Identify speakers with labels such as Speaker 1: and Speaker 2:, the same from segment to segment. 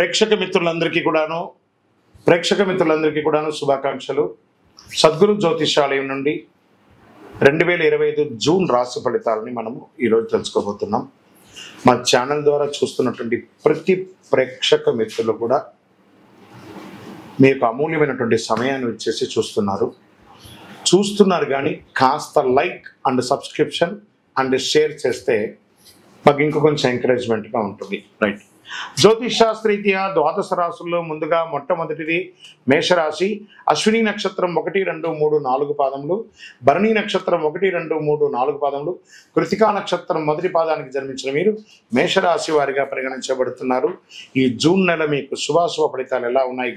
Speaker 1: ప్రేక్షక మిత్రులందరికీ కూడాను శుభాకాంక్షలు. సద్గురు జ్యోతిషాలయం నుండి 2025 జూన్ రాశి ఫలితాలని మనము ఈరోజు తెలుసుకోబోతున్నాం. మా ఛానల్ ద్వారా చూస్తున్నటువంటి ప్రతి ప్రేక్షక మిత్రులు కూడా మీకు అమూల్యమైనటువంటి సమయాన్ని ఇచ్చేసి చూస్తున్నారు కానీ కాస్త like and subscription and share చేస్తే మాకు ఇంకో కొంచెం ఎంకరేజ్మెంట్గా ఉంటుంది. రైట్, జ్యోతిష్ శాస్త్రీత్యా ద్వాదశ రాశుల్లో ముందుగా మొట్టమొదటిది మేషరాశి. అశ్విని నక్షత్రం 1, 2, 3, 4 పాదములు, భరణి నక్షత్రం 1, 2, 3, 4 పాదములు, కృతికా నక్షత్రం మొదటి పాదానికి జన్మించిన మీరు మేషరాశి వారిగా పరిగణించబడుతున్నారు. ఈ జూన్ నెల మీకు శుభాశుభ ఫలితాలు ఎలా ఉన్నాయి?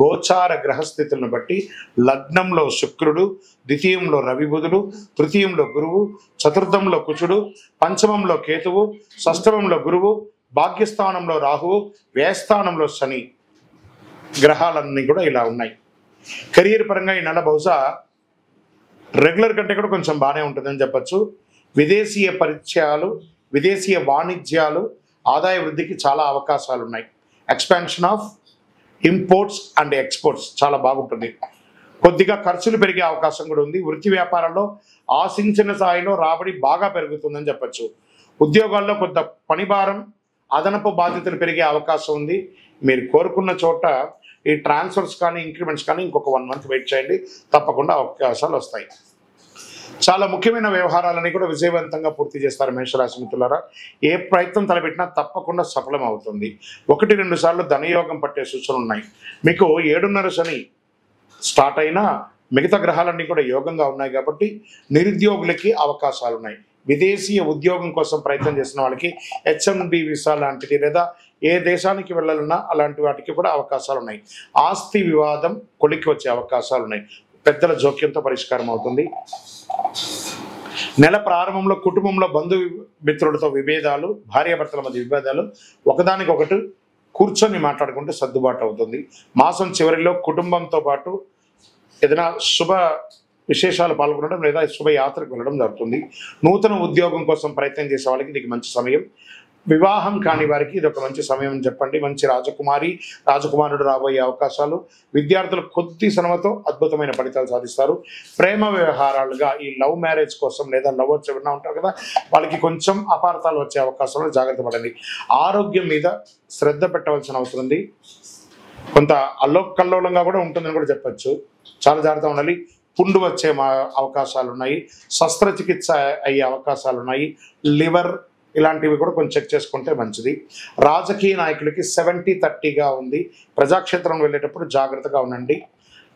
Speaker 1: గోచార గ్రహస్థితులను బట్టి లగ్నంలో శుక్రుడు, ద్వితీయంలో రవి బుధుడు, తృతీయంలో గురువు, చతుర్థంలో కుచుడు, పంచమంలో కేతువు, షష్టమంలో గురువు, భాగ్యస్థానంలో రాహువు, వ్యయస్థానంలో శని గ్రహాలన్నీ కూడా ఇలా ఉన్నాయి. కెరీర్ పరంగా ఈ నెల బహుశా రెగ్యులర్ కంటే కూడా కొంచెం బాగానే ఉంటుందని చెప్పచ్చు. విదేశీయ పరిచయాలు, విదేశీయ వాణిజ్యాలు, ఆదాయ వృద్ధికి చాలా అవకాశాలు ఉన్నాయి. Expansion of imports and exports చాలా బాగుంటుంది. కొద్దిగా ఖర్చులు పెరిగే అవకాశం కూడా ఉంది. వృత్తి వ్యాపారాల్లో ఆశించిన స్థాయిలో రాబడి బాగా పెరుగుతుందని చెప్పచ్చు. ఉద్యోగాల్లో కొంత పనిభారం, అదనపు బాధ్యతలు పెరిగే అవకాశం ఉంది. మీరు కోరుకున్న చోట ఈ ట్రాన్స్ఫర్స్ కానీ ఇంక్రిమెంట్స్ కానీ ఇంకొక 1 మంత్ వెయిట్ చేయండి, తప్పకుండా అవకాశాలు వస్తాయి. చాలా ముఖ్యమైన వ్యవహారాలని కూడా విజయవంతంగా పూర్తి చేస్తారు మేషరాశి మిత్రులారా. ఏ ప్రయత్నం తలపెట్టినా తప్పకుండా సఫలం అవుతుంది. 1-2 సార్లు ధనయోగం పట్టే సూచనలు ఉన్నాయి. మీకు 7.5 శని స్టార్ట్ అయినా మిగతా గ్రహాలన్నీ కూడా యోగంగా ఉన్నాయి కాబట్టి నిరుద్యోగులకి అవకాశాలు ఉన్నాయి. విదేశీయ ఉద్యోగం కోసం ప్రయత్నం చేసిన వాళ్ళకి H1B వీసా లాంటిది లేదా ఏ దేశానికి వెళ్ళాలన్నా అలాంటి వాటికి కూడా అవకాశాలు ఉన్నాయి. ఆస్తి వివాదం కొలిక్కి వచ్చే అవకాశాలు ఉన్నాయి. పెద్దల జోక్యంతో పరిష్కారం అవుతుంది. నెల ప్రారంభంలో కుటుంబంలో బంధుమిత్రులతో విభేదాలు, భార్యాభర్తల మధ్య విభేదాలు ఒకదానికొకటి కూర్చొని మాట్లాడుకుంటే సర్దుబాటు అవుతుంది. మాసం చివరిలో కుటుంబంతో పాటు ఏదైనా శుభ విశేషాలు పాల్గొనడం లేదా శుభయాత్రకు వెళ్ళడం జరుగుతుంది. నూతన ఉద్యోగం కోసం ప్రయత్నం చేసే వాళ్ళకి ఇది మంచి సమయం. వివాహం కాని వారికి ఇది ఒక మంచి సమయం అని చెప్పండి. మంచి రాజకుమారుడు రాబోయే అవకాశాలు. విద్యార్థులు కొద్ది శ్రమతో అద్భుతమైన ఫలితాలు సాధిస్తారు. ప్రేమ వ్యవహారాలుగా ఈ లవ్ మ్యారేజ్ కోసం లేదా లవర్స్ ఎవరైనా ఉంటారు కదా, వాళ్ళకి కొంచెం అపార్థాలు వచ్చే అవకాశాలు జాగ్రత్త పడండి. ఆరోగ్యం మీద శ్రద్ధ పెట్టవలసిన అవసరం ఉంది. కొంత అల్లోకల్లోలంగా కూడా ఉంటుందని కూడా చెప్పచ్చు. చాలా జాగ్రత్తగా ఉండాలి. పుండు వచ్చే అవకాశాలు ఉన్నాయి. శస్త్రచికిత్స అయ్యే అవకాశాలు ఉన్నాయి. లివర్ ఇలాంటివి కూడా కొంచెం చెక్ చేసుకుంటే మంచిది. రాజకీయ నాయకులకి 70-30గా ఉంది. ప్రజాక్షేత్రం వెళ్ళేటప్పుడు జాగ్రత్తగా ఉండండి.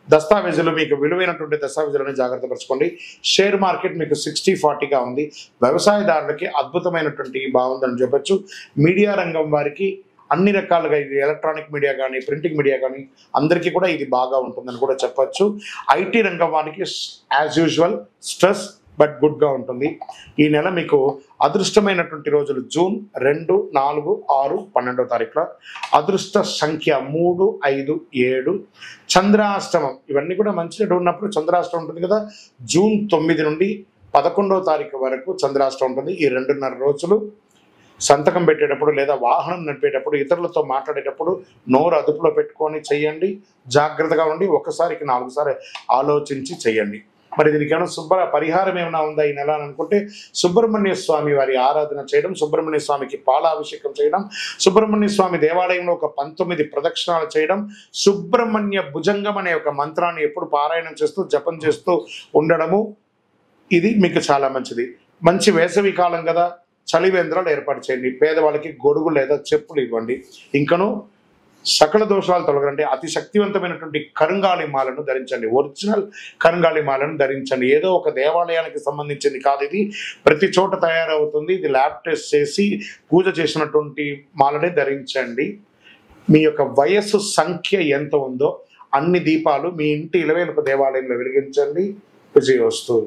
Speaker 1: దస్తావేజులు, మీకు విలువైనటువంటి దస్తావేజులని జాగ్రత్త పరచుకోండి. షేర్ మార్కెట్ మీకు 60-40గా ఉంది. వ్యవసాయదారులకి అద్భుతమైనటువంటి బాగుందని చెప్పచ్చు. మీడియా రంగం వారికి అన్ని రకాలుగా, ఇది ఎలక్ట్రానిక్ మీడియా కానీ ప్రింటింగ్ మీడియా కానీ అందరికీ కూడా ఇది బాగా ఉంటుందని కూడా చెప్పచ్చు. ఐటీ రంగం వారికి యాజ్ యూజువల్ స్ట్రెస్ బట్ గుడ్గా ఉంటుంది. ఈ నెల మీకు అదృష్టమైనటువంటి రోజులు జూన్ 2, 4, 6, 12వ తారీఖులో. అదృష్ట సంఖ్య 3, 5, 7. చంద్రాష్టమం ఇవన్నీ కూడా మంచిగా ఉన్నప్పుడు చంద్రాష్టమం ఉంటుంది కదా. జూన్ 9 నుండి 11వ తారీఖు వరకు చంద్రాష్టమం ఉంటుంది. ఈ 2.5 రోజులు సంతకం పెట్టేటప్పుడు లేదా వాహనం నడిపేటప్పుడు, ఇతరులతో మాట్లాడేటప్పుడు నోరు అదుపులో పెట్టుకొని చెయ్యండి. జాగ్రత్తగా ఉండి 1సారికి 4 సార్లు ఆలోచించి చెయ్యండి. మరి దీనికి ఏమైనా పరిహారం ఏమైనా ఉందా ఈ నెల అని అనుకుంటే, సుబ్రహ్మణ్య స్వామి వారి ఆరాధన చేయడం, సుబ్రహ్మణ్య స్వామికి పాలాభిషేకం చేయడం, సుబ్రహ్మణ్య స్వామి దేవాలయంలో ఒక 19 ప్రదక్షిణాలు చేయడం, సుబ్రహ్మణ్య భుజంగం అనే ఒక మంత్రాన్ని ఎప్పుడు పారాయణం చేస్తూ జపం చేస్తూ ఉండడము, ఇది మీకు చాలా మంచిది. మంచి వేసవి కాలం కదా, చలివేంద్రాలు ఏర్పాటు చేయండి. పేదవాళ్ళకి గొడుగు లేదా చెప్పులు ఇవ్వండి. ఇంకను సకల దోషాలు తొలగండి. అతి శక్తివంతమైనటువంటి కరుంగాళి మాలను ధరించండి. ఒరిజినల్ కరుంగాళి మాలను ధరించండి. ఏదో ఒక దేవాలయానికి సంబంధించింది కాదు, ఇది ప్రతి చోట తయారవుతుంది. ఇది ల్యాబ్ టెస్ట్ చేసి పూజ చేసినటువంటి మాలనే ధరించండి. మీ యొక్క వయస్సు సంఖ్య ఎంత ఉందో అన్ని దీపాలు మీ ఇంటి ఇలవేలుపు దేవాలయంలో వెలిగించండి. విజయోస్తు.